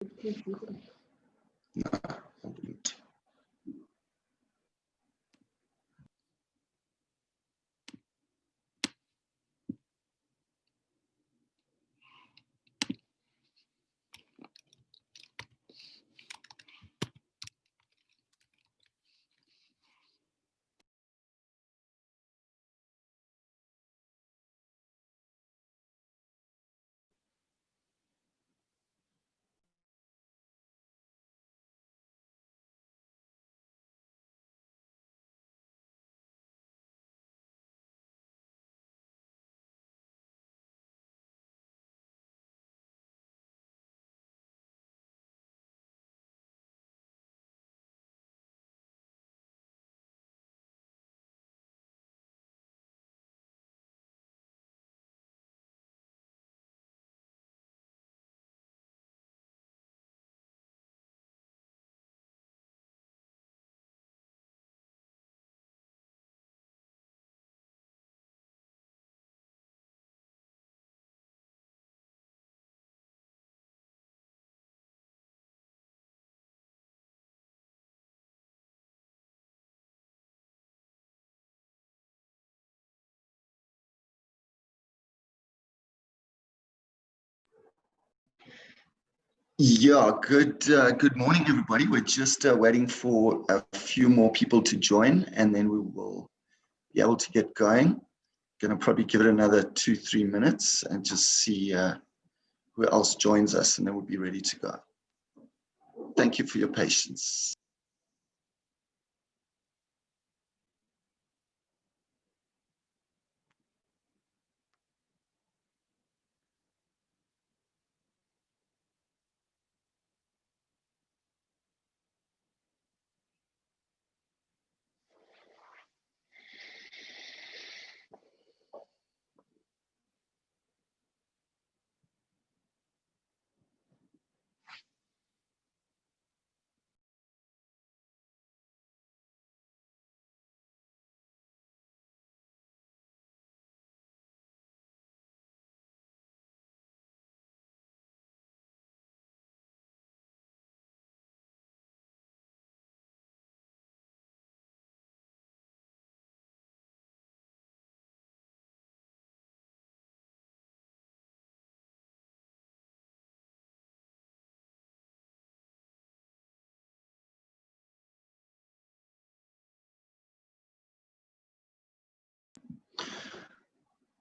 No, I wouldn't. Yeah, good morning, everybody. We're just waiting for a few more people to join, and then we will be able to get going. Going to probably give it another 2-3 minutes and just see who else joins us, and then we'll be ready to go. Thank you for your patience.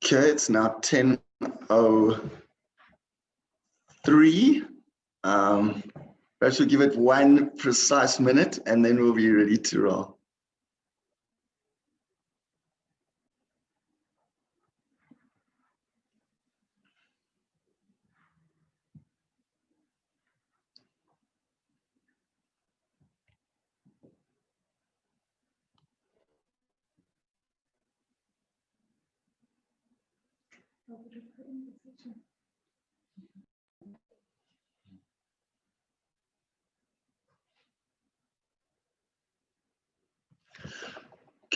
Okay, it's now 10:03. Perhaps we'll give it 1 precise minute, and then we'll be ready to roll.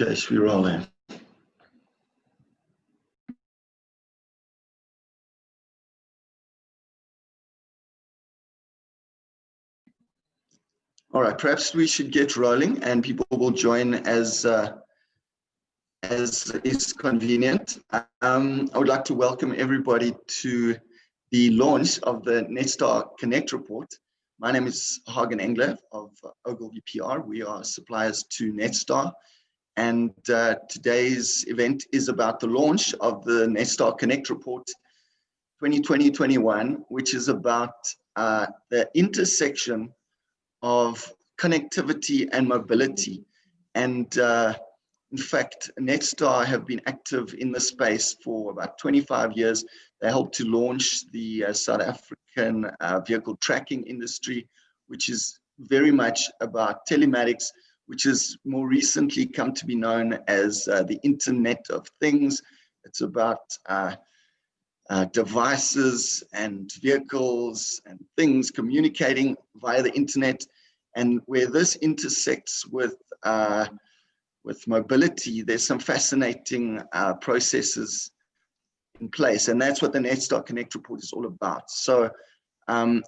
Okay, should we roll in? All right, perhaps we should get rolling, and people will join as is convenient. I would like to welcome everybody to the launch of the Netstar Connect Report. My name is Hagen Engler of Ogilvy PR. We are suppliers to Netstar, and today's event is about the launch of the Netstar Connect Report 2020-21, which is about the intersection of connectivity and mobility. And in fact, Netstar have been active in the space for about 25 years. They helped to launch the South African vehicle tracking industry, which is very much about telematics, which has more recently come to be known as the Internet of Things. It's about devices and vehicles and things communicating via the internet, and where this intersects with mobility, there's some fascinating processes in place, and that's what the Netstar Connect Report is all about. So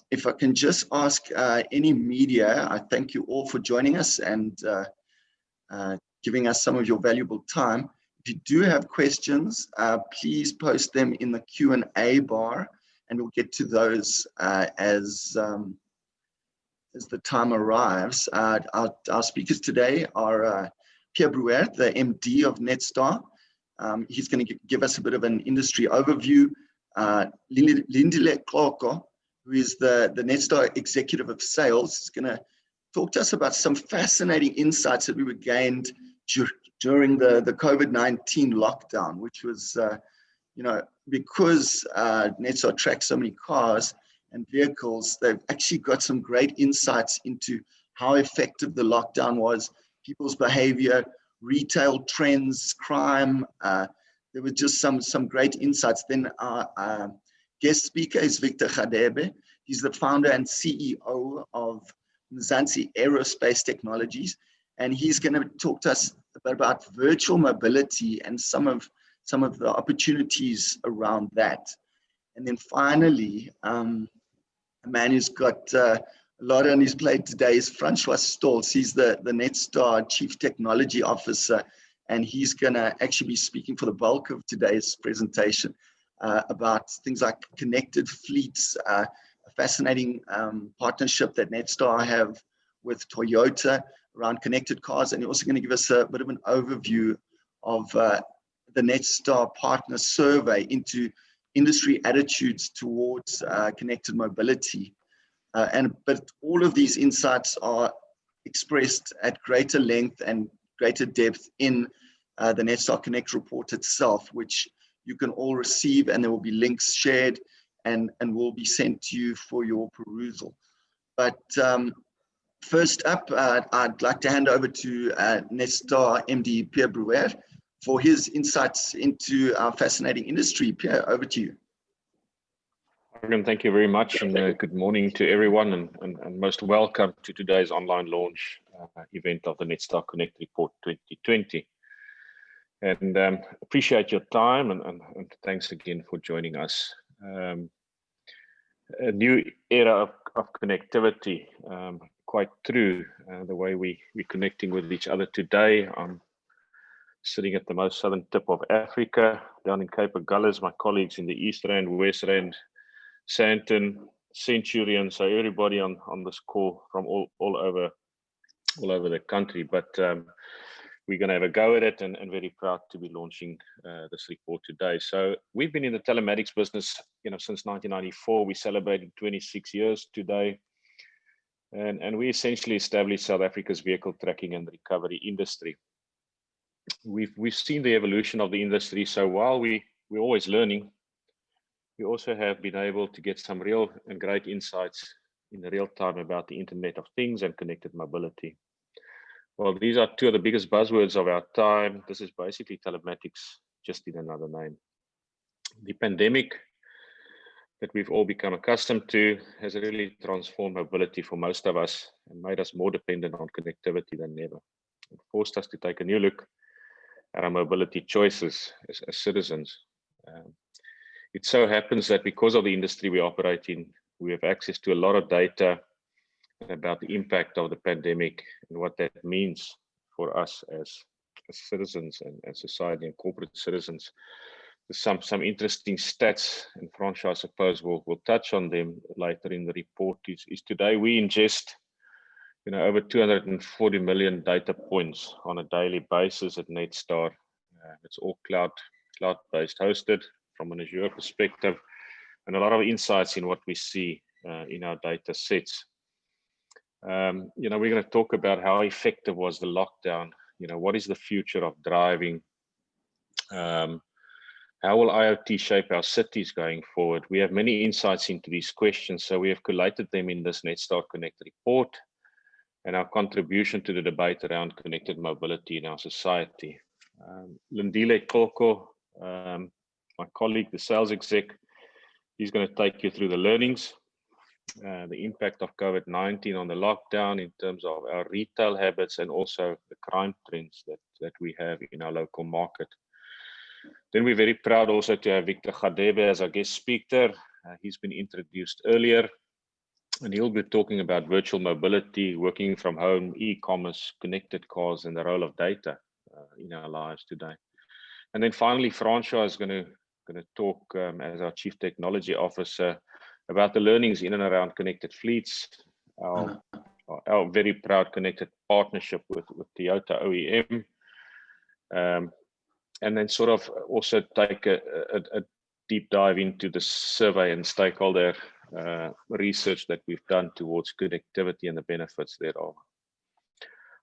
If I can just ask any media, I thank you all for joining us and giving us some of your valuable time. If you do have questions, please post them in the Q&A bar, and we'll get to those as the time arrives. Our speakers today are Pierre Brouwer, the MD of Netstar. He's going to give us a bit of an industry overview. Lindile Kloko, who is the Netstar Executive of Sales, is going to talk to us about some fascinating insights that we were gained during the COVID-19 lockdown, which was, because Netstar tracks so many cars and vehicles, they've actually got some great insights into how effective the lockdown was, people's behavior, retail trends, crime. There were just some great insights. Then our guest speaker is Victor Khadebe. He's the founder and CEO of Mzansi Aerospace Technologies, and he's going to talk to us about virtual mobility and some of the opportunities around that. And then finally, a man who's got a lot on his plate today is Francois Stolz. He's the Netstar Chief Technology Officer, and he's going to actually be speaking for the bulk of today's presentation about things like connected fleets, a fascinating partnership that Netstar have with Toyota around connected cars. And he's also going to give us a bit of an overview of the Netstar Partner Survey into industry attitudes towards connected mobility. But all of these insights are expressed at greater length and greater depth in the Netstar Connect Report itself, which you can all receive, and there will be links shared and will be sent to you for your perusal. But first up, I'd like to hand over to Netstar MD Pierre Brouwer for his insights into our fascinating industry. Pierre, over to you. Thank you very much, and good morning to everyone, and most welcome to today's online launch event of the Netstar Connect Report 2020. And appreciate your time, and thanks again for joining us. A new era of connectivity, quite true. The way we're connecting with each other today. I'm sitting at the most southern tip of Africa, down in Cape Agulhas. My colleagues in the East Rand, West Rand, Sandton, Centurion, so everybody on this call from all over the country. But we're going to have a go at it, and very proud to be launching this report today. So we've been in the telematics business, since 1994. We celebrated 26 years today, and we essentially established South Africa's vehicle tracking and recovery industry. We've seen the evolution of the industry. So while we're always learning, we also have been able to get some real and great insights in real time about the Internet of Things and connected mobility. Well, these are two of the biggest buzzwords of our time. This is basically telematics, just in another name. The pandemic that we've all become accustomed to has really transformed mobility for most of us and made us more dependent on connectivity than ever. It forced us to take a new look at our mobility choices as citizens. It so happens that because of the industry we operate in, we have access to a lot of data about the impact of the pandemic and what that means for us as citizens and society and corporate citizens. There's some interesting stats, and Francois, I suppose, will touch on them later in the report. Is today we ingest over 240 million data points on a daily basis at Netstar. It's all cloud-based, hosted from an Azure perspective, and a lot of insights in what we see in our data sets. We're going to talk about how effective was the lockdown. What is the future of driving? How will IoT shape our cities going forward? We have many insights into these questions, so we have collated them in this Netstar Connect report and our contribution to the debate around connected mobility in our society. Lindile Kloko, my colleague, the sales exec, he's going to take you through the learnings, the impact of COVID-19 on the lockdown in terms of our retail habits and also the crime trends that we have in our local market. Then we're very proud also to have Victor Khadebe as our guest speaker. He's been introduced earlier. And he'll be talking about virtual mobility, working from home, e-commerce, connected cars, and the role of data in our lives today. And then finally, Francois is going to talk as our Chief Technology Officer about the learnings in and around connected fleets, our very proud connected partnership with Toyota OEM, and then sort of also take a deep dive into the survey and stakeholder research that we've done towards connectivity and the benefits thereof.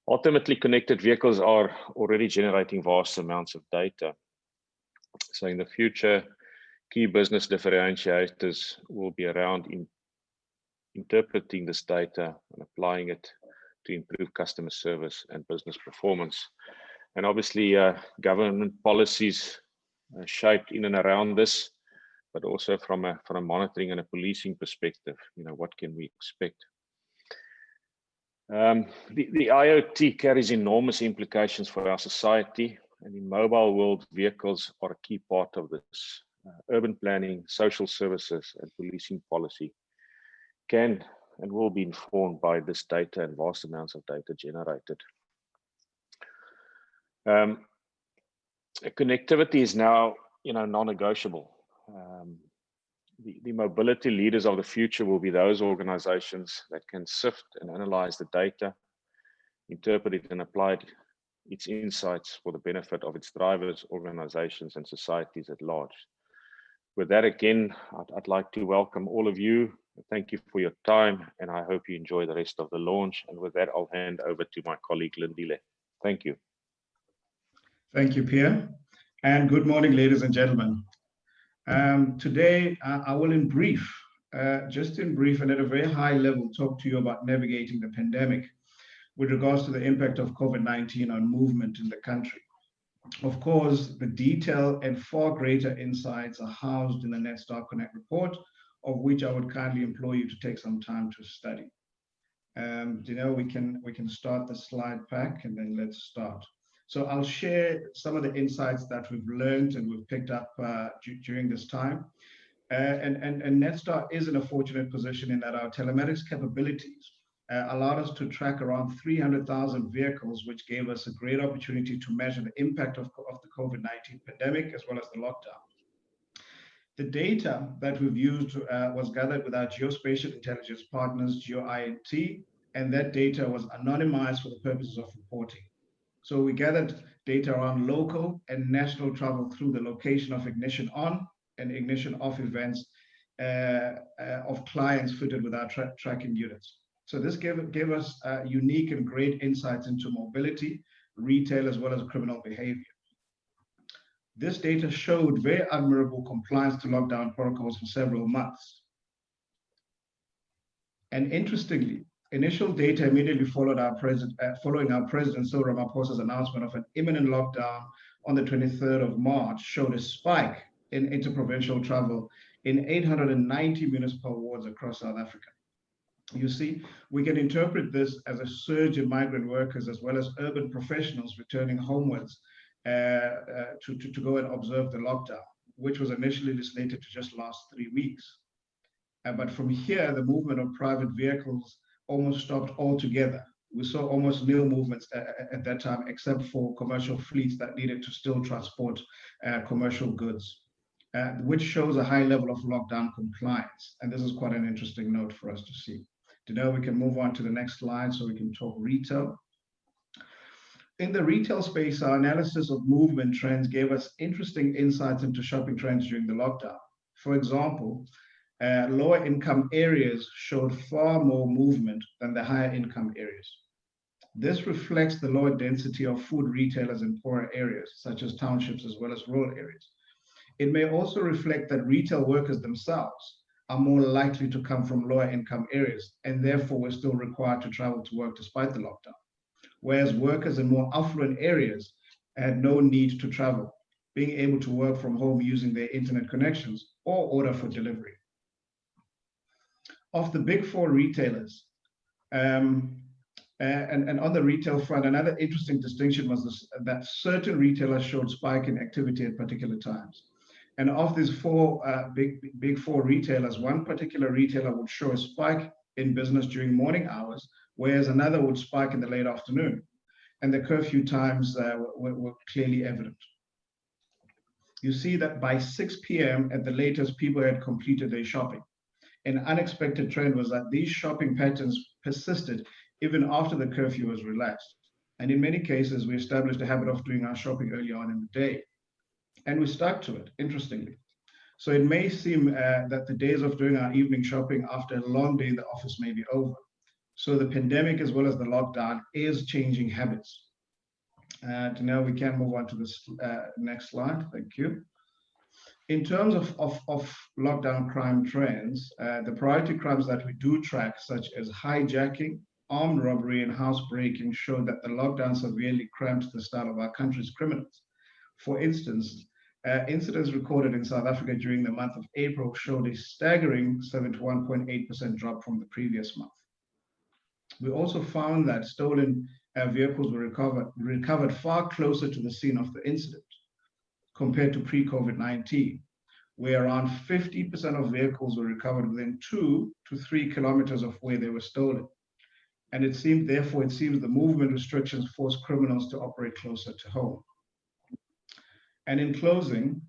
Ultimately, connected vehicles are already generating vast amounts of data. So in the future, key business differentiators will be around interpreting this data and applying it to improve customer service and business performance. And obviously, government policies shaped in and around this, but also from a monitoring and a policing perspective, what can we expect? The IoT carries enormous implications for our society, and in mobile world, vehicles are a key part of this. Urban planning, social services, and policing policy can and will be informed by this data and vast amounts of data generated. Connectivity is now, non-negotiable. The mobility leaders of the future will be those organizations that can sift and analyze the data, interpret it and apply its insights for the benefit of its drivers, organizations, and societies at large. With that, again, I'd like to welcome all of you. Thank you for your time, and I hope you enjoy the rest of the launch. And with that, I'll hand over to my colleague, Lindile. Thank you. Thank you, Pierre. And good morning, ladies and gentlemen. Today, I will just in brief and at a very high level, talk to you about navigating the pandemic with regards to the impact of COVID-19 on movement in the country. Of course, the detail and far greater insights are housed in the Netstar Connect Report, of which I would kindly implore you to take some time to study. We can start the slide pack, and then let's start. So I'll share some of the insights that we've learned and we've picked up during this time. And Netstar is in a fortunate position in that our telematics capabilities allowed us to track around 300,000 vehicles, which gave us a great opportunity to measure the impact of the COVID-19 pandemic as well as the lockdown. The data that we've used was gathered with our geospatial intelligence partners, GeoINT, and that data was anonymized for the purposes of reporting. So we gathered data around local and national travel through the location of ignition on and ignition off events of clients fitted with our tracking units. So this gave us unique and great insights into mobility, retail, as well as criminal behavior. This data showed very admirable compliance to lockdown protocols for several months. And interestingly, initial data immediately following our President Cyril Ramaphosa's announcement of an imminent lockdown on the 23rd of March showed a spike in interprovincial travel in 890 municipal wards across South Africa. You see, we can interpret this as a surge in migrant workers as well as urban professionals returning homewards to go and observe the lockdown, which was initially slated to just last 3 weeks. But from here, the movement of private vehicles almost stopped altogether. We saw almost nil movements at that time, except for commercial fleets that needed to still transport commercial goods, which shows a high level of lockdown compliance. And this is quite an interesting note for us to see. Now we can move on to the next slide so we can talk retail. In the retail space, our analysis of movement trends gave us interesting insights into shopping trends during the lockdown. For example, lower income areas showed far more movement than the higher income areas. This reflects the lower density of food retailers in poorer areas, such as townships as well as rural areas. It may also reflect that retail workers themselves are more likely to come from lower income areas, and therefore were still required to travel to work despite the lockdown. Whereas workers in more affluent areas had no need to travel, being able to work from home using their internet connections or order for delivery. Of the big four retailers, and on the retail front, another interesting distinction was that certain retailers showed spike in activity at particular times. And of these big four retailers, one particular retailer would show a spike in business during morning hours, whereas another would spike in the late afternoon. And the curfew times were clearly evident. You see that by 6 p.m. at the latest, people had completed their shopping. An unexpected trend was that these shopping patterns persisted even after the curfew was relaxed. And in many cases, we established a habit of doing our shopping early on in the day. And we stuck to it, interestingly. So it may seem that the days of doing our evening shopping after a long day in the office may be over. So the pandemic, as well as the lockdown, is changing habits. And now we can move on to this next slide. Thank you. In terms of lockdown crime trends, the priority crimes that we do track, such as hijacking, armed robbery, and housebreaking, show that the lockdown severely cramped the style of our country's criminals. For instance, incidents recorded in South Africa during the month of April showed a staggering 71.8% drop from the previous month. We also found that stolen vehicles were recovered far closer to the scene of the incident compared to pre-COVID-19, where around 50% of vehicles were recovered within 2 to 3 kilometers of where they were stolen. And it seemed the movement restrictions forced criminals to operate closer to home. And in closing,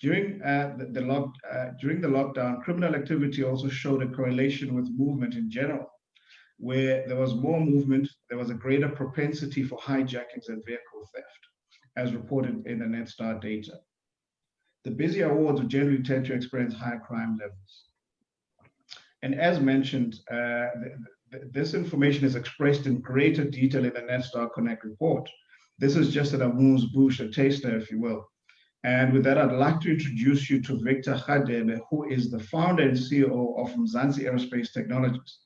during the lockdown, criminal activity also showed a correlation with movement in general. Where there was more movement, there was a greater propensity for hijackings and vehicle theft, as reported in the Netstar data. The busier wards would generally tend to experience higher crime levels. And as mentioned, this information is expressed in greater detail in the Netstar Connect report. This is just an amuse-bouche, a taster, if you will. And with that, I'd like to introduce you to Victor Hadebe, who is the founder and CEO of Mzansi Aerospace Technologies.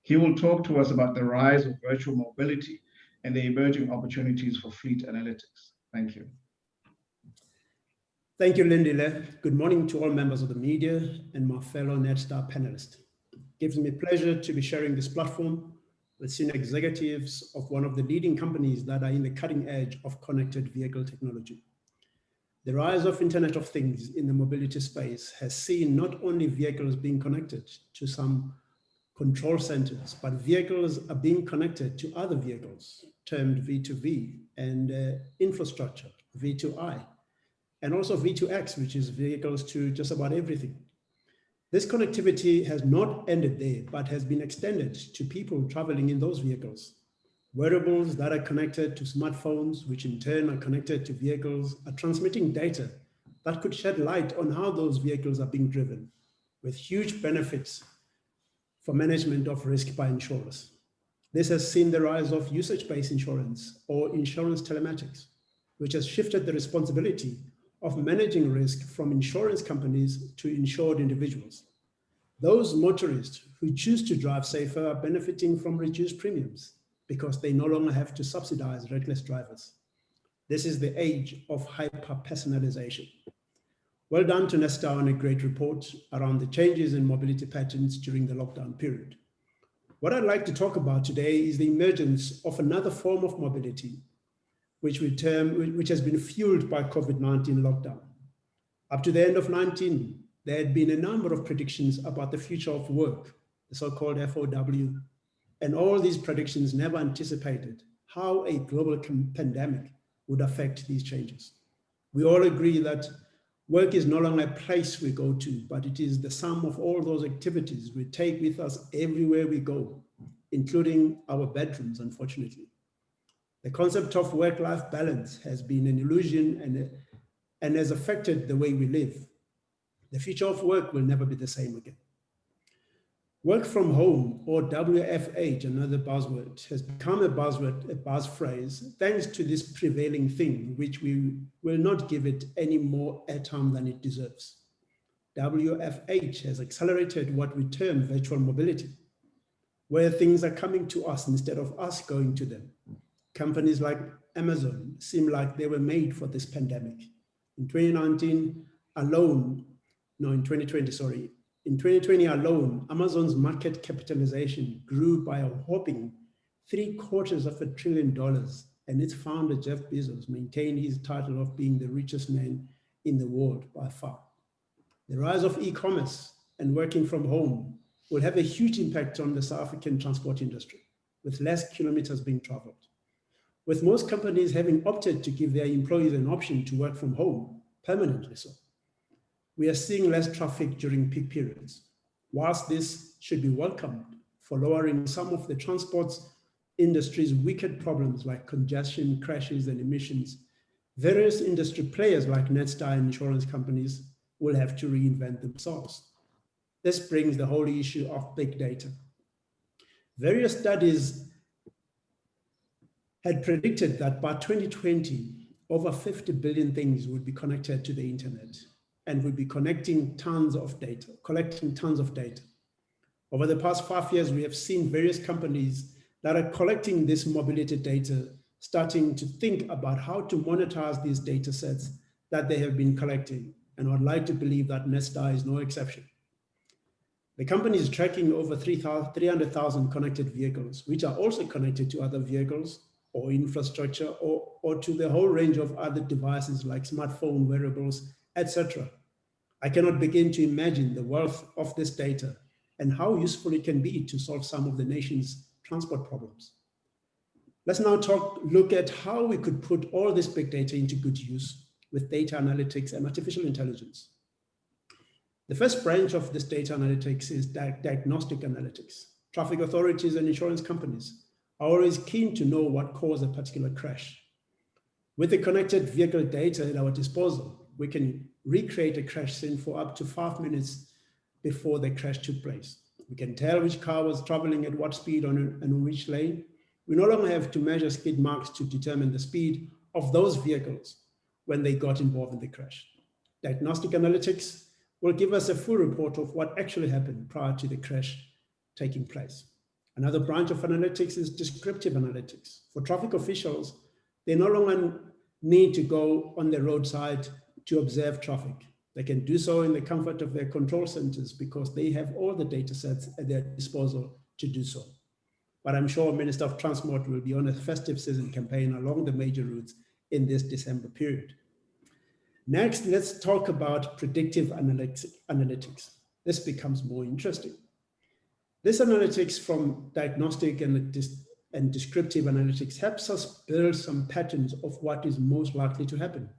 He will talk to us about the rise of virtual mobility and the emerging opportunities for fleet analytics. Thank you. Thank you, Lindile. Good morning to all members of the media and my fellow Netstar panelists. It gives me pleasure to be sharing this platform with senior executives of one of the leading companies that are in the cutting edge of connected vehicle technology. The rise of Internet of Things in the mobility space has seen not only vehicles being connected to some control centers, but vehicles are being connected to other vehicles, termed V2V, and infrastructure, V2I, and also V2X, which is vehicles to just about everything. This connectivity has not ended there, but has been extended to people traveling in those vehicles. Wearables that are connected to smartphones, which in turn are connected to vehicles, are transmitting data that could shed light on how those vehicles are being driven, with huge benefits for management of risk by insurers. This has seen the rise of usage-based insurance or insurance telematics, which has shifted the responsibility of managing risk from insurance companies to insured individuals. Those motorists who choose to drive safer are benefiting from reduced premiums because they no longer have to subsidize reckless drivers. This is the age of hyper-personalization. Well done to Netstar on a great report around the changes in mobility patterns during the lockdown period. What I'd like to talk about today is the emergence of another form of mobility, which has been fueled by COVID-19 lockdown. Up to the end of 2019, there had been a number of predictions about the future of work, the so-called FOW, and all these predictions never anticipated how a global pandemic would affect these changes. We all agree that work is no longer a place we go to, but it is the sum of all those activities we take with us everywhere we go, including our bedrooms, unfortunately. The concept of work-life balance has been an illusion and has affected the way we live. The future of work will never be the same again. Work from home, or WFH, another buzzword, has become a buzz phrase, thanks to this prevailing thing, which we will not give it any more airtime than it deserves. WFH has accelerated what we term virtual mobility, where things are coming to us instead of us going to them. Companies like Amazon seem like they were made for this pandemic. In 2020 alone, Amazon's market capitalization grew by a whopping $750 billion, and its founder, Jeff Bezos, maintained his title of being the richest man in the world by far. The rise of e-commerce and working from home will have a huge impact on the South African transport industry, with less kilometers being traveled. With most companies having opted to give their employees an option to work from home, permanently so, we are seeing less traffic during peak periods. Whilst this should be welcomed for lowering some of the transport industry's wicked problems like congestion, crashes, and emissions, various industry players like Netstar and insurance companies will have to reinvent themselves. This brings the whole issue of big data. Various studies had predicted that by 2020, over 50 billion things would be connected to the internet and would be collecting tons of data. Over the past 5 years, we have seen various companies that are collecting this mobility data starting to think about how to monetize these data sets that they have been collecting. And I'd like to believe that Netstar is no exception. The company is tracking over 300,000 connected vehicles, which are also connected to other vehicles or infrastructure or to the whole range of other devices like smartphone, wearables, etc. I cannot begin to imagine the wealth of this data and how useful it can be to solve some of the nation's transport problems. Let's now look at how we could put all this big data into good use with data analytics and artificial intelligence. The first branch of this data analytics is diagnostic analytics. Traffic authorities and insurance companies are always keen to know what caused a particular crash. With the connected vehicle data at our disposal, we can recreate a crash scene for up to 5 minutes before the crash took place. We can tell which car was traveling at what speed and which lane. We no longer have to measure skid marks to determine the speed of those vehicles when they got involved in the crash. Diagnostic analytics will give us a full report of what actually happened prior to the crash taking place. Another branch of analytics is descriptive analytics. For traffic officials, they no longer need to go on the roadside to observe traffic. They can do so in the comfort of their control centers because they have all the data sets at their disposal to do so. But I'm sure Minister of Transport will be on a festive season campaign along the major routes in this December period. Next, let's talk about predictive analytics. This becomes more interesting. This analytics from diagnostic and descriptive analytics helps us build some patterns of what is most likely to happen.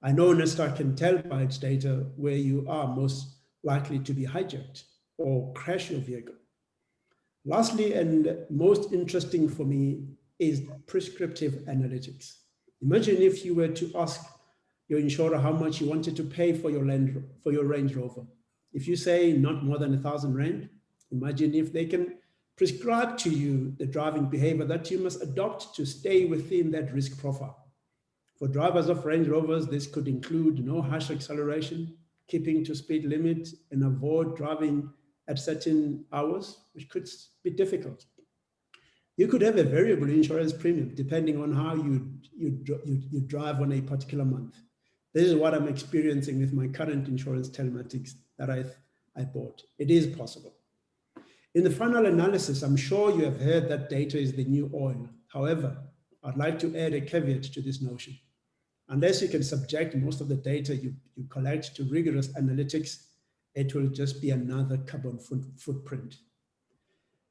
I know Netstar can tell by its data where you are most likely to be hijacked or crash your vehicle. Lastly, and most interesting for me, is prescriptive analytics. Imagine if you were to ask your insurer how much you wanted to pay for your Range Rover. If you say not more than 1,000 Rand, imagine if they can prescribe to you the driving behavior that you must adopt to stay within that risk profile. For drivers of Range Rovers, this could include no harsh acceleration, keeping to speed limit, and avoid driving at certain hours, which could be difficult. You could have a variable insurance premium depending on how you drive on a particular month. This is what I'm experiencing with my current insurance telematics that I bought. It is possible. In the final analysis, I'm sure you have heard that data is the new oil. However, I'd like to add a caveat to this notion. Unless you can subject most of the data you collect to rigorous analytics, it will just be another carbon footprint.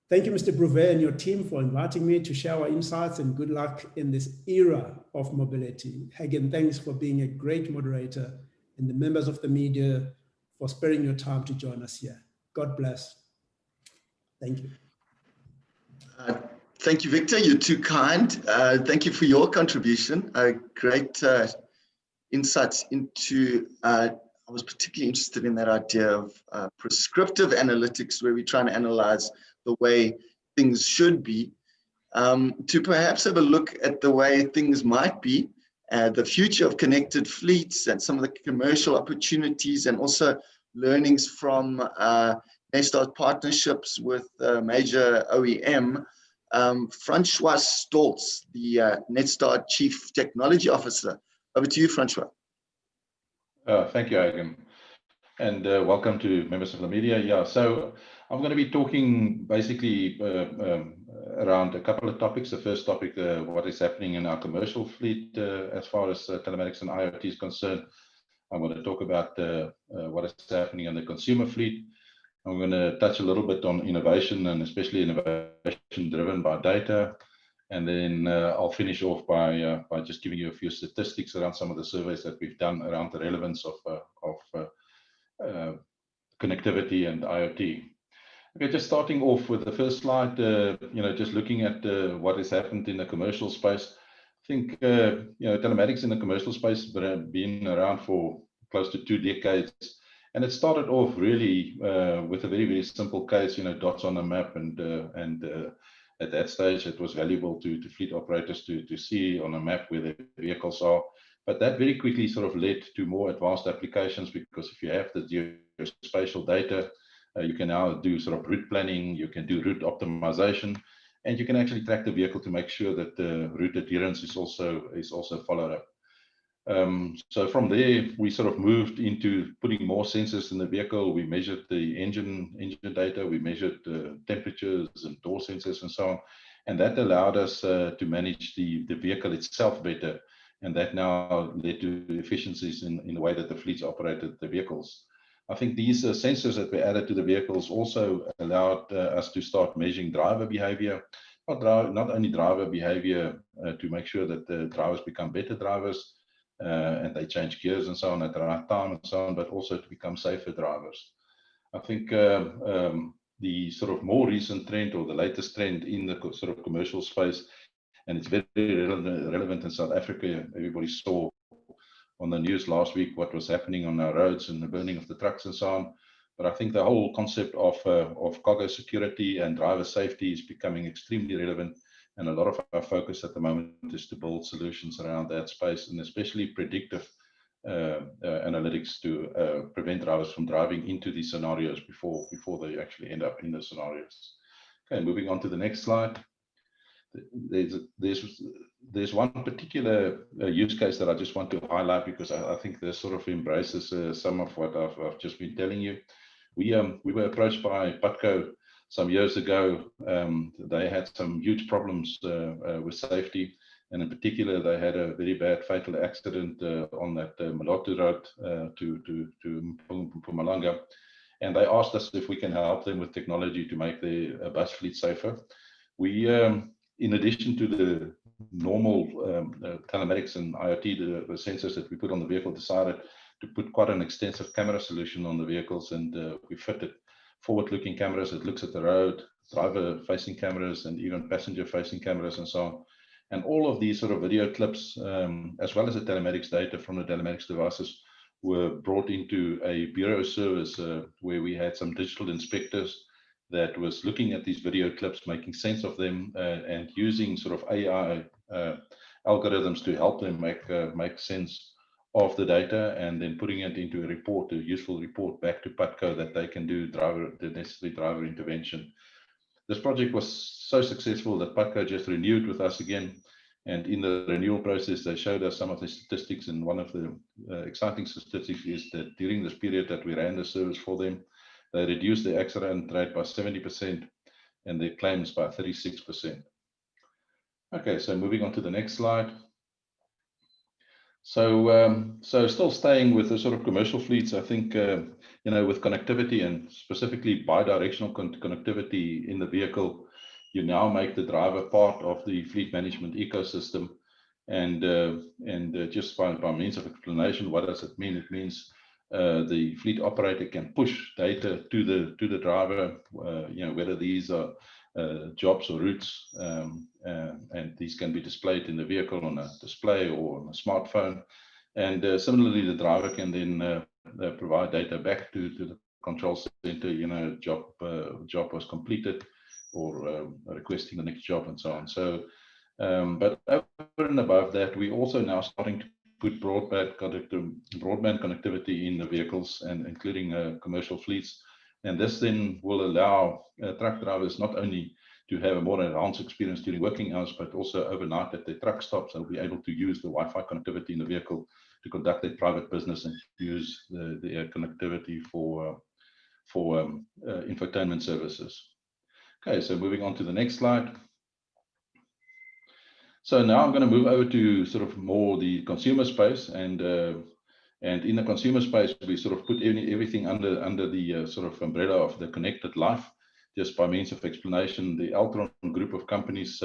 Thank you, Mr. Brevet and your team for inviting me to share our insights, and good luck in this era of mobility. Hagen, thanks for being a great moderator, and the members of the media for sparing your time to join us here. God bless. Thank you. Thank you, Victor. You're too kind. Thank you for your contribution. Great insights into, I was particularly interested in that idea of prescriptive analytics, where we're trying to analyze the way things should be, to perhaps have a look at the way things might be, the future of connected fleets and some of the commercial opportunities, and also learnings from Netstar's partnerships with major OEM. Francois Stoltz, the Netstar Chief Technology Officer. Over to you, Francois. Thank you, Hagen. And welcome to members of the media. Yeah, so I'm going to be talking basically around a couple of topics. The first topic, what is happening in our commercial fleet as far as telematics and IoT is concerned. I'm going to talk about what is happening in the consumer fleet. I'm going to touch a little bit on innovation, and especially innovation driven by data. And then I'll finish off by just giving you a few statistics around some of the surveys that we've done around the relevance of connectivity and IoT. Okay, just starting off with the first slide, just looking at what has happened in the commercial space. I think, telematics in the commercial space has been around for close to 2 decades. And it started off really with a very, very simple case, dots on a map. And at that stage, it was valuable to fleet operators to see on a map where their vehicles are. But that very quickly sort of led to more advanced applications, because if you have the geospatial data, you can now do sort of route planning, you can do route optimization, and you can actually track the vehicle to make sure that the route adherence is also followed up. So from there, we sort of moved into putting more sensors in the vehicle. We measured the engine data, we measured temperatures and door sensors and so on. And that allowed us to manage the vehicle itself better. And that now led to efficiencies in the way that the fleets operated the vehicles. I think these sensors that were added to the vehicles also allowed us to start measuring driver behavior. Not only driver behavior to make sure that the drivers become better drivers, and they change gears and so on at the right time and so on, but also to become safer drivers. I think the sort of more recent trend, or the latest trend in the sort of commercial space, and it's very relevant in South Africa. Everybody saw on the news last week what was happening on our roads and the burning of the trucks and so on. But I think the whole concept of cargo security and driver safety is becoming extremely relevant. And a lot of our focus at the moment is to build solutions around that space, and especially predictive analytics to prevent drivers from driving into these scenarios before they actually end up in the scenarios. Okay, moving on to the next slide. There's one particular use case that I just want to highlight, because I think this sort of embraces some of what I've just been telling you. We were approached by Patco some years ago. They had some huge problems with safety, and in particular, they had a very bad fatal accident on that Malotu road to Mpumalanga. And they asked us if we can help them with technology to make their bus fleet safer. We, in addition to the normal telematics and IoT, the sensors that we put on the vehicle, decided to put quite an extensive camera solution on the vehicles, and we fitted forward-looking cameras that looks at the road, driver-facing cameras, and even passenger-facing cameras and so on. And all of these sort of video clips, as well as the telematics data from the telematics devices, were brought into a bureau service where we had some digital inspectors that was looking at these video clips, making sense of them, and using sort of AI algorithms to help them make sense of the data, and then putting it into a report, a useful report back to Patco that they can do the necessary driver intervention. This project was so successful that Patco just renewed with us again. And in the renewal process, they showed us some of the statistics. And one of the exciting statistics is that during this period that we ran the service for them, they reduced their accident rate by 70% and their claims by 36%. Okay, so moving on to the next slide. So still staying with the sort of commercial fleets, I think, with connectivity and specifically bi-directional connectivity in the vehicle, you now make the driver part of the fleet management ecosystem. And just by means of explanation, what does it mean? It means the fleet operator can push data to the driver, whether these are jobs or routes, and these can be displayed in the vehicle on a display or on a smartphone. And similarly, the driver can then provide data back to the control center, job was completed, or requesting the next job and so on. So, but over and above that, we also now starting to put broadband connectivity in the vehicles, and including commercial fleets. And this then will allow truck drivers not only to have a more enhanced experience during working hours, but also overnight at their truck stops, they'll be able to use the Wi-Fi connectivity in the vehicle to conduct their private business and use the connectivity for infotainment services. Okay, so moving on to the next slide. So now I'm going to move over to sort of more the consumer space, and And in the consumer space, we sort of put everything under the sort of umbrella of the connected life. Just by means of explanation, the Altron group of companies,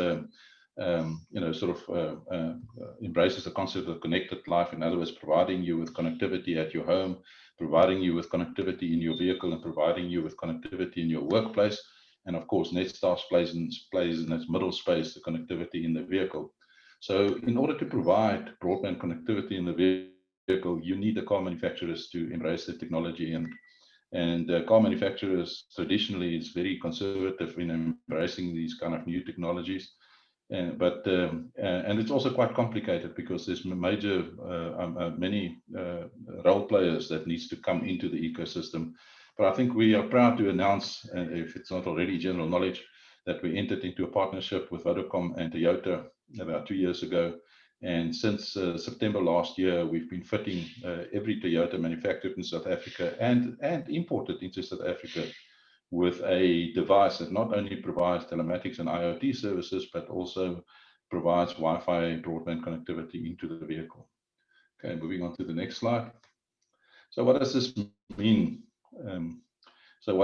embraces the concept of connected life. In other words, providing you with connectivity at your home, providing you with connectivity in your vehicle, and providing you with connectivity in your workplace. And of course, Netstar plays in its middle space, the connectivity in the vehicle. So in order to provide broadband connectivity in the vehicle, you need the car manufacturers to embrace the technology. And car manufacturers traditionally is very conservative in embracing these kind of new technologies. And it's also quite complicated because there's many role players that needs to come into the ecosystem. But I think we are proud to announce, and if it's not already general knowledge, that we entered into a partnership with Vodacom and Toyota about 2 years ago. And since September last year, we've been fitting every Toyota manufactured in South Africa and imported into South Africa with a device that not only provides telematics and IoT services, but also provides Wi-Fi broadband connectivity into the vehicle. Okay, moving on to the next slide. So what does this mean? So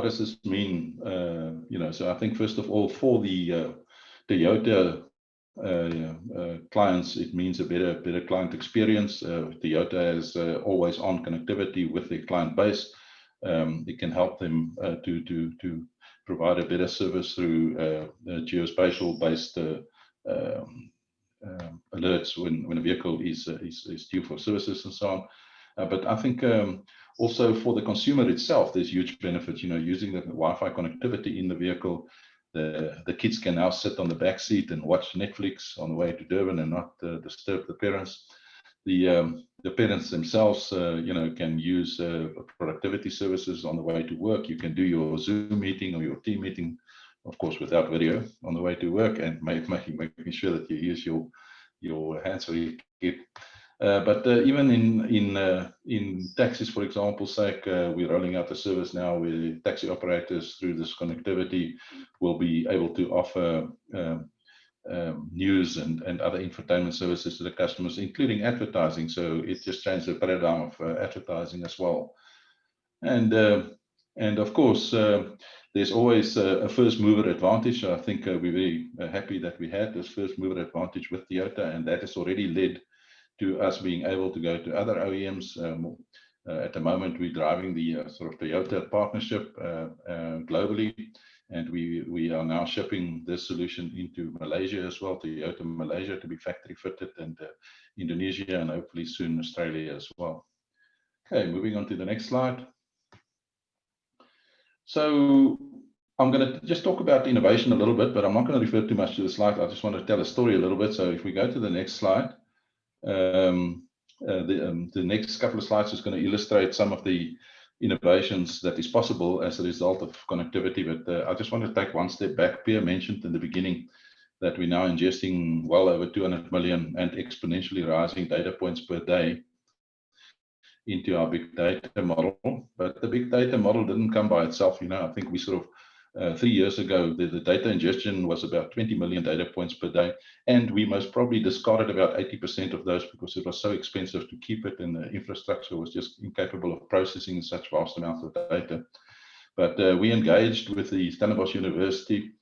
I think first of all, for the Toyota clients, it means a better client experience. Toyota has always on connectivity with their client base. It can help them to provide a better service through geospatial based alerts when a vehicle is due for services and so on. But I think also for the consumer itself, there's huge benefits. Using the Wi-Fi connectivity in the vehicle, the kids can now sit on the back seat and watch Netflix on the way to Durban and not disturb the parents. The parents themselves, can use productivity services on the way to work. You can do your Zoom meeting or your team meeting, of course, without video on the way to work, and making sure that you use your hands-free kit. But even in taxis, for example, we're rolling out a service now where taxi operators through this connectivity will be able to offer news and other infotainment services to the customers, including advertising. So it just changed the paradigm of advertising as well. And of course, there's always a first mover advantage. I think we're very happy that we had this first mover advantage with Toyota, and that has already led to us being able to go to other OEMs. At the moment, we're driving the sort of Toyota partnership globally, and we are now shipping this solution into Malaysia as well, Toyota Malaysia, to be factory fitted, and Indonesia, and hopefully soon Australia as well. Okay, moving on to the next slide. So I'm going to just talk about innovation a little bit, but I'm not going to refer too much to the slide. I just want to tell a story a little bit. So if we go to the next slide, the next couple of slides is going to illustrate some of the innovations that is possible as a result of connectivity. But I just want to take one step back. Pierre mentioned in the beginning that we're now ingesting well over 200 million and exponentially rising data points per day into our big data model. But the big data model didn't come by itself. I think we sort of 3 years ago, the data ingestion was about 20 million data points per day. And we most probably discarded about 80% of those because it was so expensive to keep it, and the infrastructure was just incapable of processing such vast amounts of data. But we engaged with the Stellenbosch University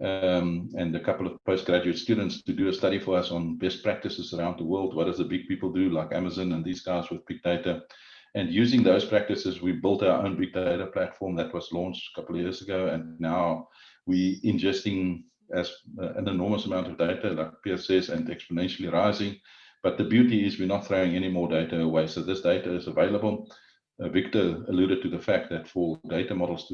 and a couple of postgraduate students to do a study for us on best practices around the world. What does the big people do, like Amazon and these guys with big data? And using those practices, we built our own big data platform that was launched a couple of years ago. And now we ingesting an enormous amount of data, like Pierre says, and exponentially rising. But the beauty is we're not throwing any more data away. So this data is available. Victor alluded to the fact that for data models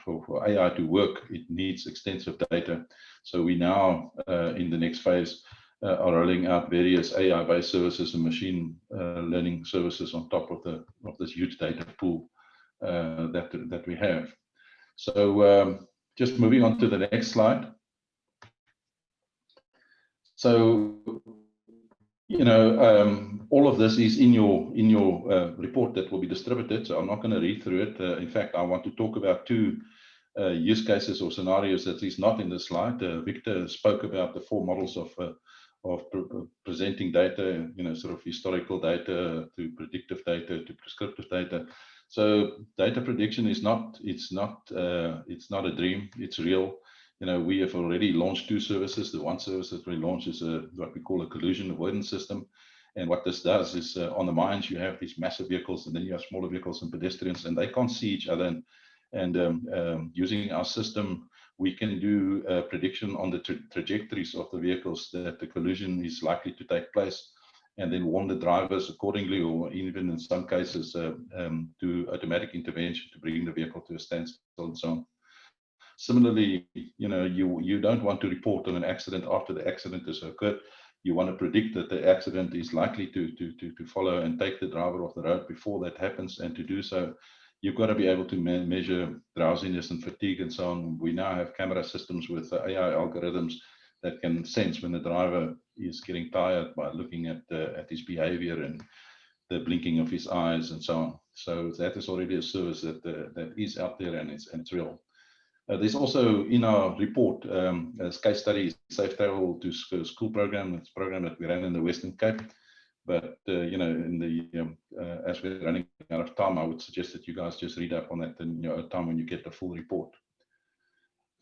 for AI to work, it needs extensive data. So we now, in the next phase, are rolling out various AI-based services and machine learning services on top of this huge data pool that we have. So just moving on to the next slide. So all of this is in your report that will be distributed. So I'm not going to read through it. In fact, I want to talk about two use cases or scenarios that is not in the slide. Victor spoke about the 4 models presenting data, sort of historical data to predictive data to prescriptive data. So data prediction is not, it's not a dream, it's real. We have already launched 2 services. The one service that we launched is what we call a collision avoidance system. And what this does is on the mines, you have these massive vehicles, and then you have smaller vehicles and pedestrians, and they can't see each other. And using our system, we can do prediction on the trajectories of the vehicles that the collision is likely to take place, and then warn the drivers accordingly, or even in some cases do automatic intervention to bring the vehicle to a standstill and so on. Similarly, you don't want to report on an accident after the accident has occurred. You want to predict that the accident is likely to follow and take the driver off the road before that happens. And to do so, you've got to be able to measure drowsiness and fatigue and so on. We now have camera systems with AI algorithms that can sense when the driver is getting tired by looking at his behavior and the blinking of his eyes and so on. So that is already a service that is out there, and it's real. There's also in our report a case study, Safe Travel to School program. It's a program that we ran in the Western Cape. But as we're running out of time, I would suggest that you guys just read up on that in your own time when you get the full report.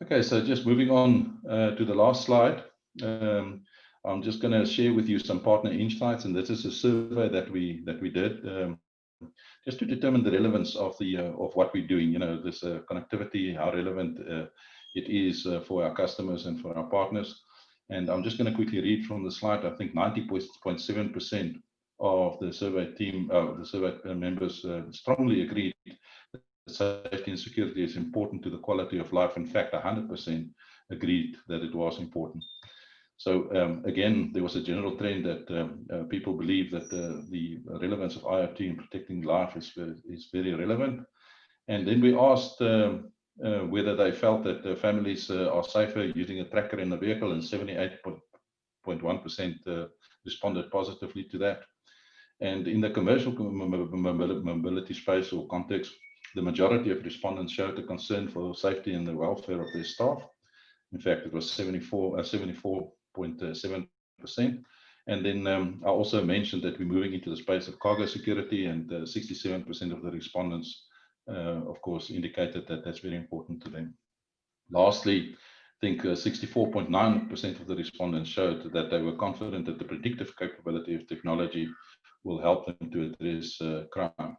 Okay, so just moving on to the last slide. I'm just going to share with you some partner insights, and this is a survey that we did. Just to determine the relevance of what we're doing, this connectivity, how relevant it is for our customers and for our partners. And I'm just going to quickly read from the slide. I think 90.7% of the survey team, the survey members strongly agreed that safety and security is important to the quality of life. In fact, 100% agreed that it was important. So again, there was a general trend that people believe that the relevance of IoT in protecting life is very relevant. And then we asked whether they felt that families are safer using a tracker in the vehicle, and 78.1% responded positively to that. And in the commercial mobility space or context, the majority of respondents showed a concern for safety and the welfare of their staff. In fact, it was 74.7%. And then I also mentioned that we're moving into the space of cargo security, and 67% of the respondents, of course, indicated that that's very important to them. Lastly, I think 64.9% of the respondents showed that they were confident that the predictive capability of technology will help them to address crime.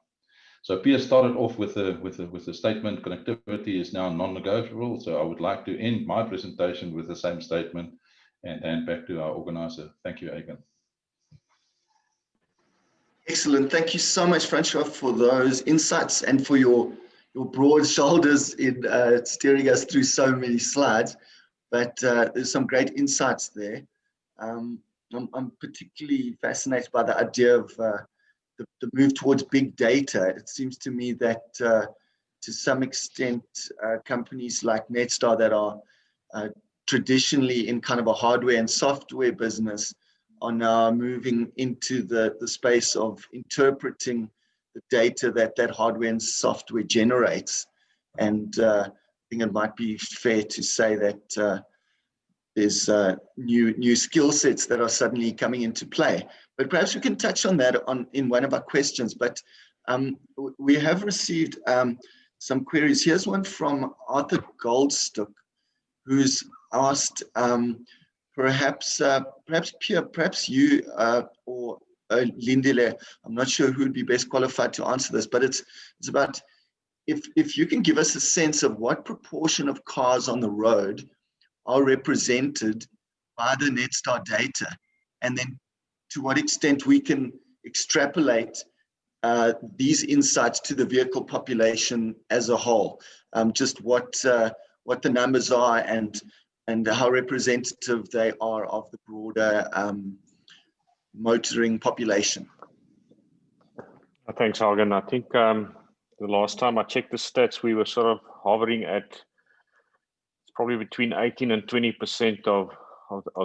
So Pierre started off with the statement, connectivity is now non-negotiable. So I would like to end my presentation with the same statement and hand back to our organizer. Thank you, Aiken. Excellent. Thank you so much, Francois, for those insights and for your broad shoulders in steering us through so many slides. But there's some great insights there. I'm particularly fascinated by the idea of the move towards big data. It seems to me that to some extent, companies like Netstar that are traditionally in kind of a hardware and software business are now moving into the space of interpreting the data that hardware and software generates. And I think it might be fair to say that there's new skill sets that are suddenly coming into play. But perhaps we can touch on that in one of our questions. But we have received some queries. Here's one from Arthur Goldstock, who's asked, perhaps Pierre, perhaps you or Lindile, I'm not sure who would be best qualified to answer this, but it's about if you can give us a sense of what proportion of cars on the road are represented by the Netstar data, and then to what extent we can extrapolate these insights to the vehicle population as a whole, just what the numbers are and how representative they are of the broader motoring population. Thanks, Hagen. I think the last time I checked the stats, we were sort of hovering at probably between 18 and 20% of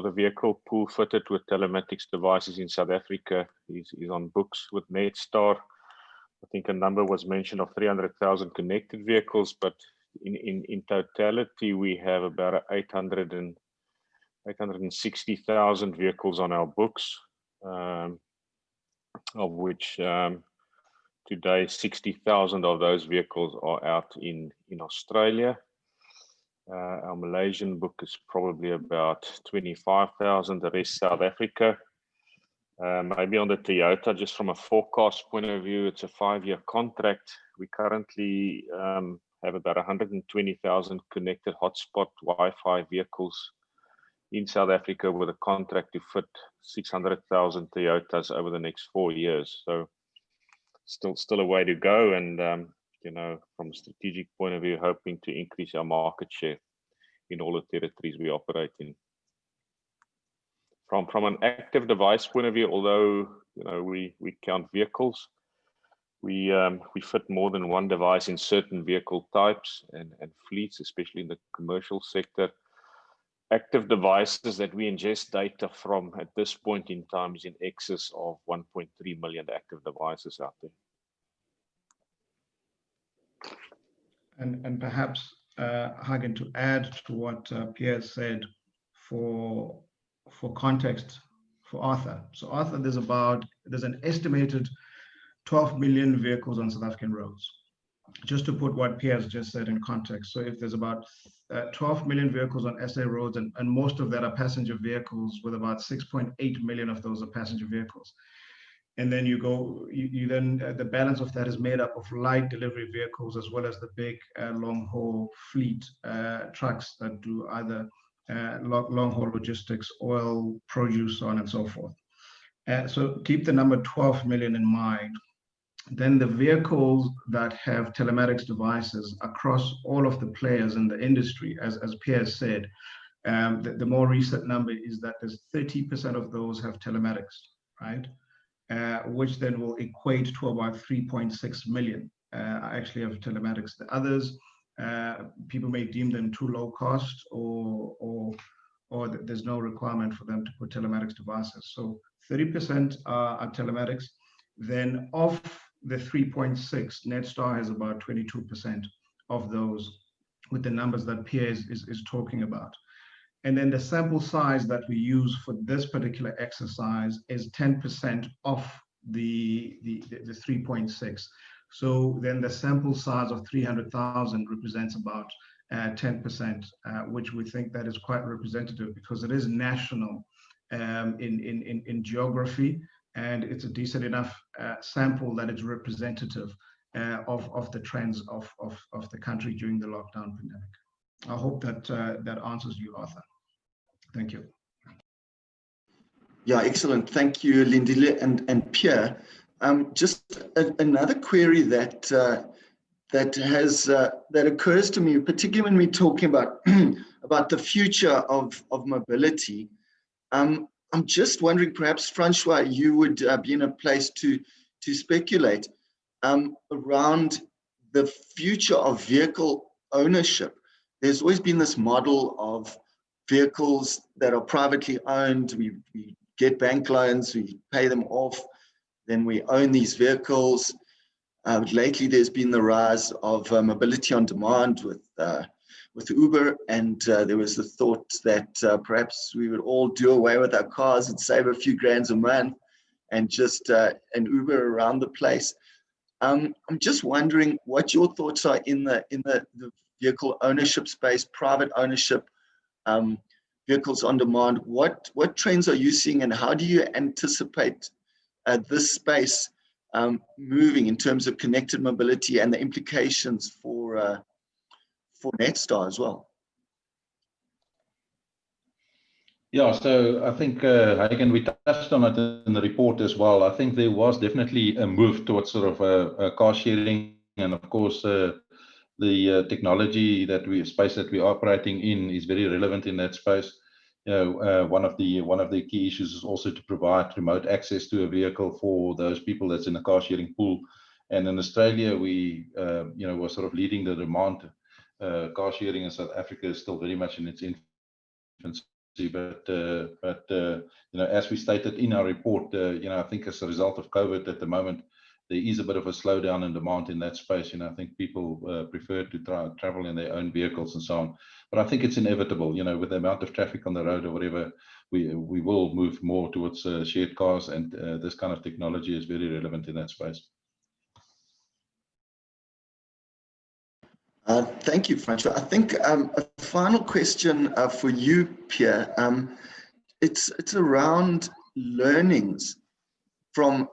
the vehicle pool fitted with telematics devices in South Africa is on books with Netstar. I think a number was mentioned of 300,000 connected vehicles, but in totality, we have about 860,000 vehicles on our books, of which today 60,000 of those vehicles are out in Australia. Our Malaysian book is probably about 25,000, the rest South Africa. Maybe on the Toyota, just from a forecast point of view, it's a 5-year contract. We currently have about 120,000 connected hotspot Wi-Fi vehicles in South Africa with a contract to fit 600,000 Toyotas over the next 4 years. So still a way to go, and from a strategic point of view, hoping to increase our market share in all the territories we operate in. From an active device point of view, although we count vehicles, we fit more than one device in certain vehicle types and fleets, especially in the commercial sector. Active devices that we ingest data from at this point in time is in excess of 1.3 million active devices out there. And perhaps, Hagen, to add to what Pierre said, for context for Arthur. So Arthur, there's an estimated 12 million vehicles on South African roads. Just to put what Pierre has just said in context. So if there's about 12 million vehicles on SA roads, and most of that are passenger vehicles, with about 6.8 million of those are passenger vehicles. And then the balance of that is made up of light delivery vehicles, as well as the big long haul fleet trucks that do either long haul logistics, oil, produce, so on and so forth. So keep the number 12 million in mind. Then the vehicles that have telematics devices across all of the players in the industry, as Pierre said, the more recent number is that there's 30% of those have telematics, right? Which then will equate to about 3.6 million actually have telematics. The others, people may deem them too low cost, or there's no requirement for them to put telematics devices. So 30% are telematics. Then of the 3.6, Netstar has about 22% of those, with the numbers that Pierre is talking about. And then the sample size that we use for this particular exercise is 10% of the 3.6. So then the sample size of 300,000 represents about 10%, which we think that is quite representative, because it is national in geography, and it's a decent enough sample that is representative of the trends of the country during the lockdown pandemic. I hope that that answers you, Arthur. Thank you. Yeah, excellent. Thank you, Lindile and Pierre. Just another query that occurs to me, particularly when we're talking about the future of mobility. I'm just wondering, perhaps Francois, you would be in a place to speculate around the future of vehicle ownership. There's always been this model of vehicles that are privately owned. We get bank loans, we pay them off, then we own these vehicles. Lately, there's been the rise of mobility on demand with Uber, and there was the thought that perhaps we would all do away with our cars and save a few grand a month and just an Uber around the place. I'm just wondering what your thoughts are in the vehicle ownership space, private ownership, vehicles on demand. What trends are you seeing, and how do you anticipate this space moving in terms of connected mobility and the implications for Netstar as well? Yeah, so I think, Hagen, we touched on it in the report as well. I think there was definitely a move towards sort of car sharing, and of course, the technology space that we're operating in is very relevant in that space. One of the key issues is also to provide remote access to a vehicle for those people that's in a car sharing pool. And in Australia, we were sort of leading the demand. Car sharing in South Africa is still very much in its infancy. But as we stated in our report, I think as a result of COVID at the moment, there is a bit of a slowdown in demand in that space. I think people prefer to travel in their own vehicles and so on. But I think it's inevitable, with the amount of traffic on the road or whatever, we will move more towards shared cars, and this kind of technology is very relevant in that space. Thank you, Francois. I think a final question for you, Pierre. It's around learnings from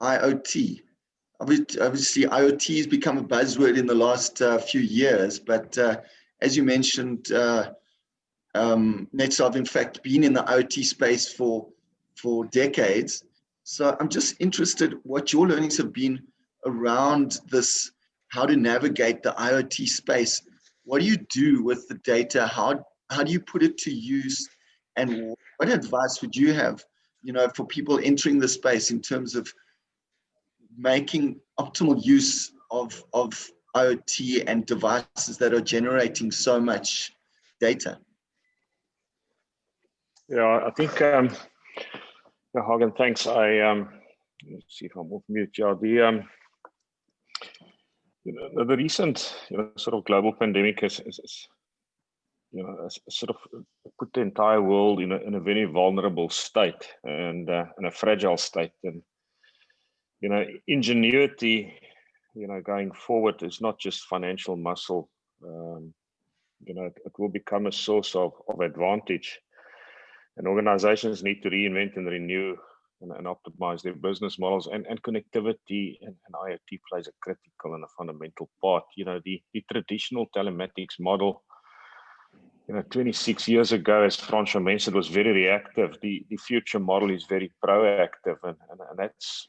IoT. Obviously, IoT has become a buzzword in the last few years, but as you mentioned, Netstar have in fact been in the IoT space for decades. So I'm just interested what your learnings have been around this, how to navigate the IoT space. What do you do with the data? How do you put it to use? And what advice would you have, for people entering the space in terms of making optimal use of IoT and devices that are generating so much data? Yeah, I think, Hagen, thanks. Let's see if I'm off mute. Yeah, the recent sort of global pandemic has sort of put the entire world in a very vulnerable state and in a fragile state. And ingenuity, going forward is not just financial muscle. It will become a source of advantage. And organizations need to reinvent and renew and optimize their business models, and connectivity and IoT plays a critical and a fundamental part. The traditional telematics model, 26 years ago, as Francois mentioned, was very reactive. The future model is very proactive, and that's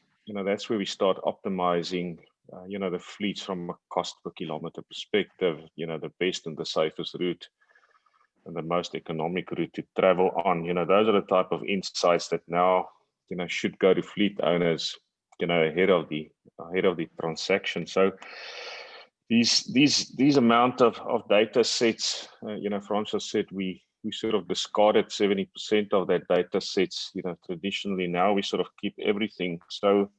where we start optimizing the fleets from a cost per kilometer perspective, the best and the safest route and the most economic route to travel on. Those are the type of insights that now should go to fleet owners ahead of the transaction. So these amount of data sets, Francois said we sort of discarded 70% of that data sets. Traditionally now we sort of keep everything. So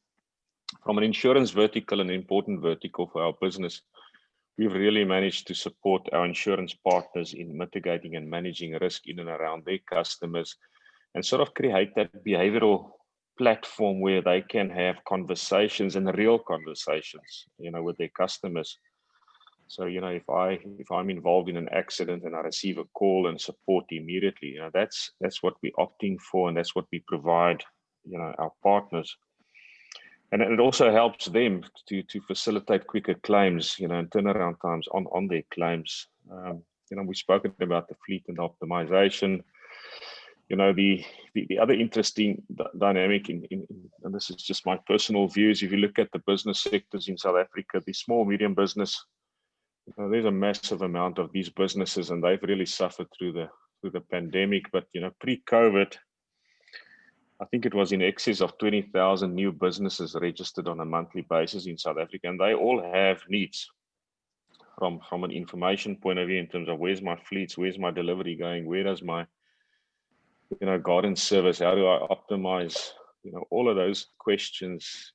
from an insurance vertical, an important vertical for our business, we've really managed to support our insurance partners in mitigating and managing risk in and around their customers, and sort of create that behavioral platform where they can have conversations and real conversations, with their customers. So, if I'm involved in an accident and I receive a call and support immediately, that's what we're opting for, and that's what we provide, our partners. And it also helps them to facilitate quicker claims, and turnaround times on their claims. We've spoken about the fleet and optimization. The other interesting dynamic, and this is just my personal views, if you look at the business sectors in South Africa, the small, medium business, there's a massive amount of these businesses, and they've really suffered through the pandemic. But, pre-COVID, I think it was in excess of 20,000 new businesses registered on a monthly basis in South Africa, and they all have needs from an information point of view in terms of where's my fleets, where's my delivery going, where does my garden service, how do I optimize, all of those questions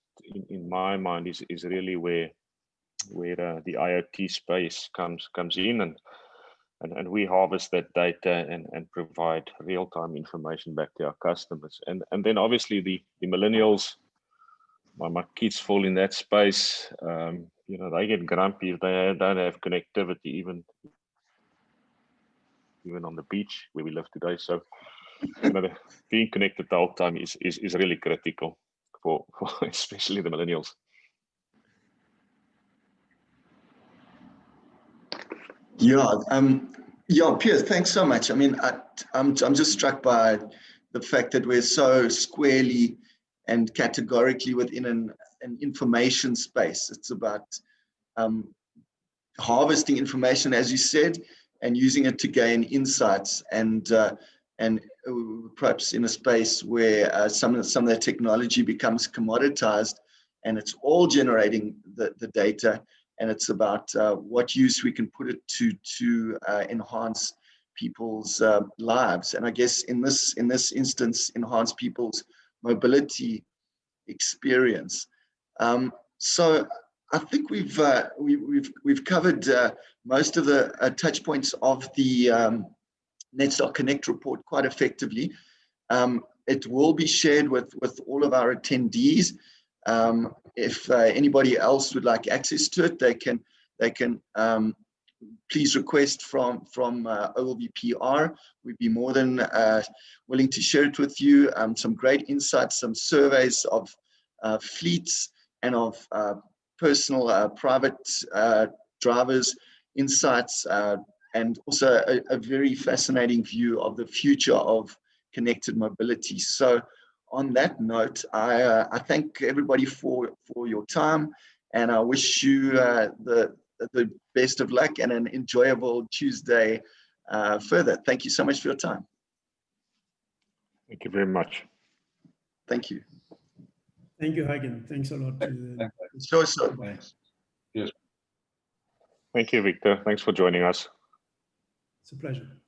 in my mind is really where the IoT space comes in, and we harvest that data and provide real-time information back to our customers. And then obviously the millennials, my kids fall in that space. They get grumpy if they don't have connectivity, even on the beach where we live today. So being connected the whole time is really critical for especially the millennials. Yeah, Piers, thanks so much. I mean, I'm just struck by the fact that we're so squarely and categorically within an information space. It's about harvesting information, as you said, and using it to gain insights, and perhaps in a space where some of the technology becomes commoditized, and it's all generating the data. And it's about what use we can put it to enhance people's lives. And I guess in this instance, enhance people's mobility experience. So I think we've covered most of the touch points of the Netstar Connect report quite effectively. It will be shared with all of our attendees. If anybody else would like access to it, they can please request from OLVPR. We'd be more than willing to share it with you. Some great insights, some surveys of fleets and of personal private drivers, insights, and also a very fascinating view of the future of connected mobility. So on that note, I thank everybody for your time, and I wish you the best of luck and an enjoyable Tuesday further. Thank you so much for your time. Thank you very much. Thank you. Thank you, Hagen. Thanks a lot. Sure, sir. Thanks. Yes. Thank you, Victor. Thanks for joining us. It's a pleasure.